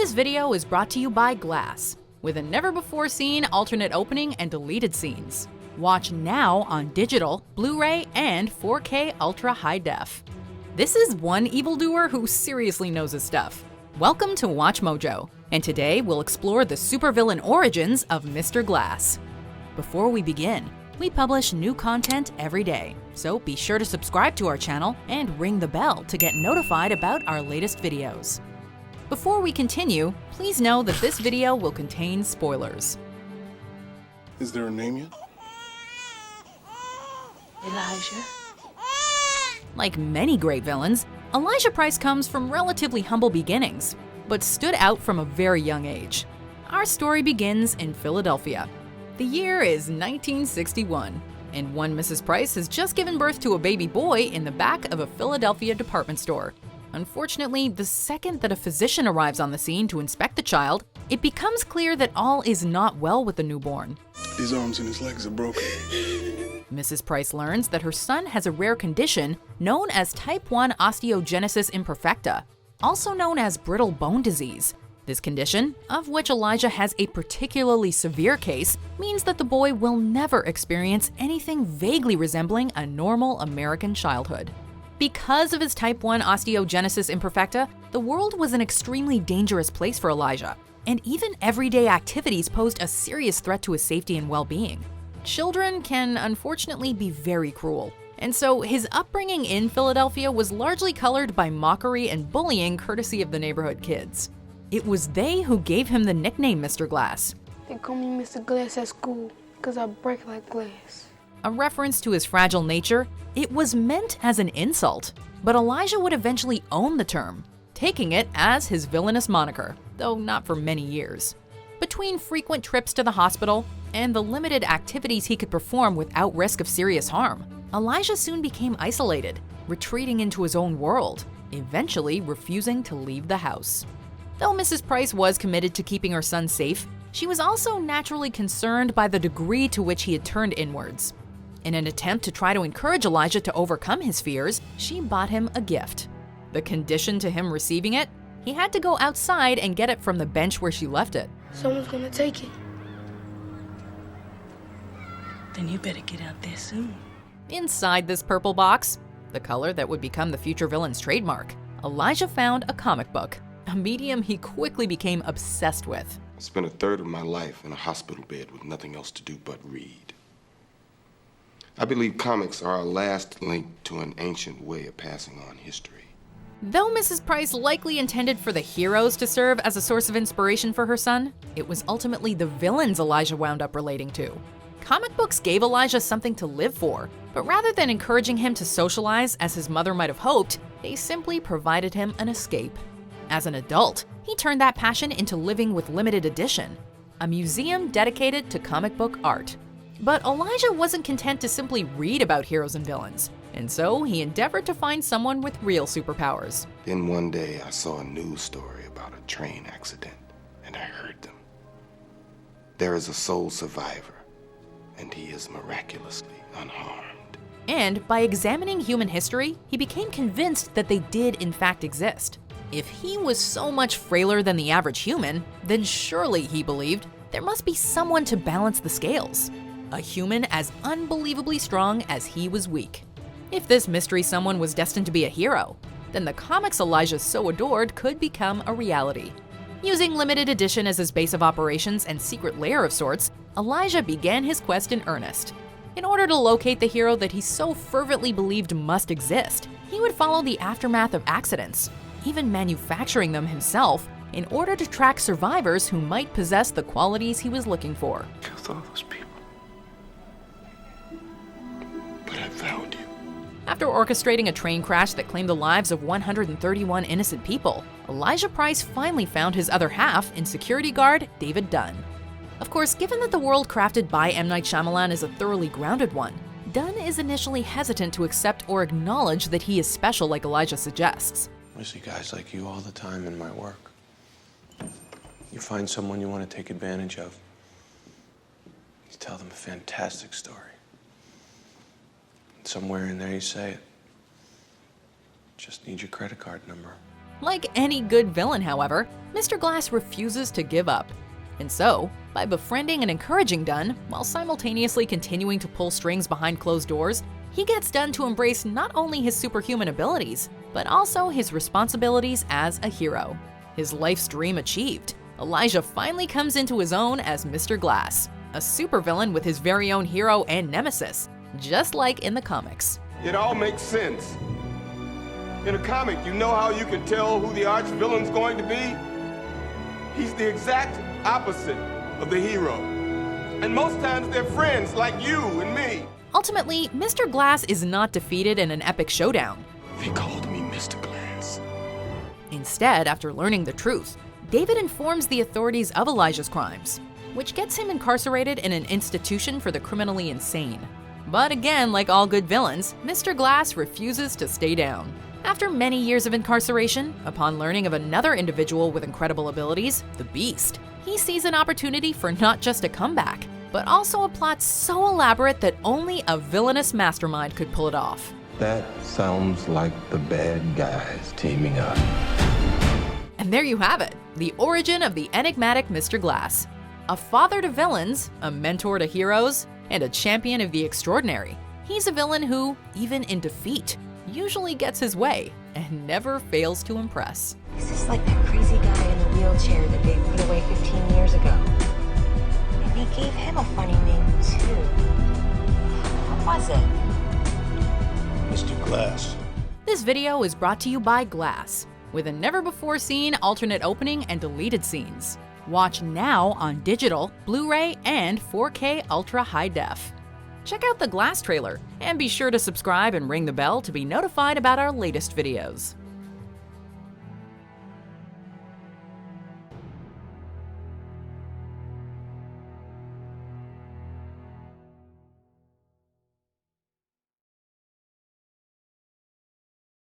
This video is brought to you by Glass, with a never-before-seen alternate opening and deleted scenes. Watch now on digital, Blu-ray, and 4K Ultra High Def. This is one evildoer who seriously knows his stuff. Welcome to WatchMojo, and today we'll explore the supervillain origins of Mr. Glass. Before we begin, we publish new content every day, so be sure to subscribe to our channel and ring the bell to get notified about our latest videos. Before we continue, please know that this video will contain spoilers. Is there a name yet? Elijah. Like many great villains, Elijah Price comes from relatively humble beginnings, but stood out from a very young age. Our story begins in Philadelphia. The year is 1961, and one Mrs. Price has just given birth to a baby boy in the back of a Philadelphia department store. Unfortunately, the second that a physician arrives on the scene to inspect the child, it becomes clear that all is not well with the newborn. His arms and his legs are broken. Mrs. Price learns that her son has a rare condition known as type 1 osteogenesis imperfecta, also known as brittle bone disease. This condition, of which Elijah has a particularly severe case, means that the boy will never experience anything vaguely resembling a normal American childhood. Because of his type 1 osteogenesis imperfecta, the world was an extremely dangerous place for Elijah, and even everyday activities posed a serious threat to his safety and well-being. Children can unfortunately be very cruel, and so his upbringing in Philadelphia was largely colored by mockery and bullying courtesy of the neighborhood kids. It was they who gave him the nickname Mr. Glass. They call me Mr. Glass at school because I break like glass. A reference to his fragile nature, it was meant as an insult, but Elijah would eventually own the term, taking it as his villainous moniker, though not for many years. Between frequent trips to the hospital and the limited activities he could perform without risk of serious harm, Elijah soon became isolated, retreating into his own world, eventually refusing to leave the house. Though Mrs. Price was committed to keeping her son safe, she was also naturally concerned by the degree to which he had turned inwards. In an attempt to try to encourage Elijah to overcome his fears, she bought him a gift. The condition to him receiving it, he had to go outside and get it from the bench where she left it. Someone's gonna take it. Then you better get out there soon. Inside this purple box, the color that would become the future villain's trademark, Elijah found a comic book, a medium he quickly became obsessed with. I spent a third of my life in a hospital bed with nothing else to do but read. I believe comics are our last link to an ancient way of passing on history. Though Mrs. Price likely intended for the heroes to serve as a source of inspiration for her son, it was ultimately the villains Elijah wound up relating to. Comic books gave Elijah something to live for, but rather than encouraging him to socialize as his mother might have hoped, they simply provided him an escape. As an adult, he turned that passion into living with Limited Edition, a museum dedicated to comic book art. But Elijah wasn't content to simply read about heroes and villains, and so he endeavored to find someone with real superpowers. Then one day I saw a news story about a train accident, and I heard them. There is a sole survivor, and he is miraculously unharmed. And by examining human history, he became convinced that they did in fact exist. If he was so much frailer than the average human, then surely, he believed, there must be someone to balance the scales. A human as unbelievably strong as he was weak. If this mystery someone was destined to be a hero, then the comics Elijah so adored could become a reality. Using Limited Edition as his base of operations and secret lair of sorts, Elijah began his quest in earnest. In order to locate the hero that he so fervently believed must exist, he would follow the aftermath of accidents, even manufacturing them himself in order to track survivors who might possess the qualities he was looking for. Killed all those people. But I found you. After orchestrating a train crash that claimed the lives of 131 innocent people, Elijah Price finally found his other half in security guard David Dunn. Of course, given that the world crafted by M. Night Shyamalan is a thoroughly grounded one, Dunn is initially hesitant to accept or acknowledge that he is special like Elijah suggests. I see guys like you all the time in my work. You find someone you want to take advantage of. You tell them a fantastic story. And somewhere in there you say it. Just need your credit card number. Like any good villain, however, Mr. Glass refuses to give up. And so, by befriending and encouraging Dunn, while simultaneously continuing to pull strings behind closed doors, he gets Dunn to embrace not only his superhuman abilities, but also his responsibilities as a hero. His life's dream achieved, Elijah finally comes into his own as Mr. Glass, a supervillain with his very own hero and nemesis, just like in the comics. It all makes sense. In a comic, you know how you can tell who the arch villain's going to be? He's the exact opposite of the hero. And most times they're friends like you and me. Ultimately, Mr. Glass is not defeated in an epic showdown. They called me Mr. Glass. Instead, after learning the truth, David informs the authorities of Elijah's crimes, which gets him incarcerated in an institution for the criminally insane. But again, like all good villains, Mr. Glass refuses to stay down. After many years of incarceration, upon learning of another individual with incredible abilities, the Beast, he sees an opportunity for not just a comeback, but also a plot so elaborate that only a villainous mastermind could pull it off. That sounds like the bad guys teaming up. And there you have it, the origin of the enigmatic Mr. Glass. A father to villains, a mentor to heroes, and a champion of the extraordinary. He's a villain who, even in defeat, usually gets his way and never fails to impress. Is this like that crazy guy in the wheelchair that they put away 15 years ago? And they gave him a funny name, too. What was it? Mr. Glass. This video is brought to you by Glass, with a never-before-seen alternate opening and deleted scenes. Watch now on digital, Blu-ray, and 4K Ultra High Def. Check out the Glass trailer, and be sure to subscribe and ring the bell to be notified about our latest videos.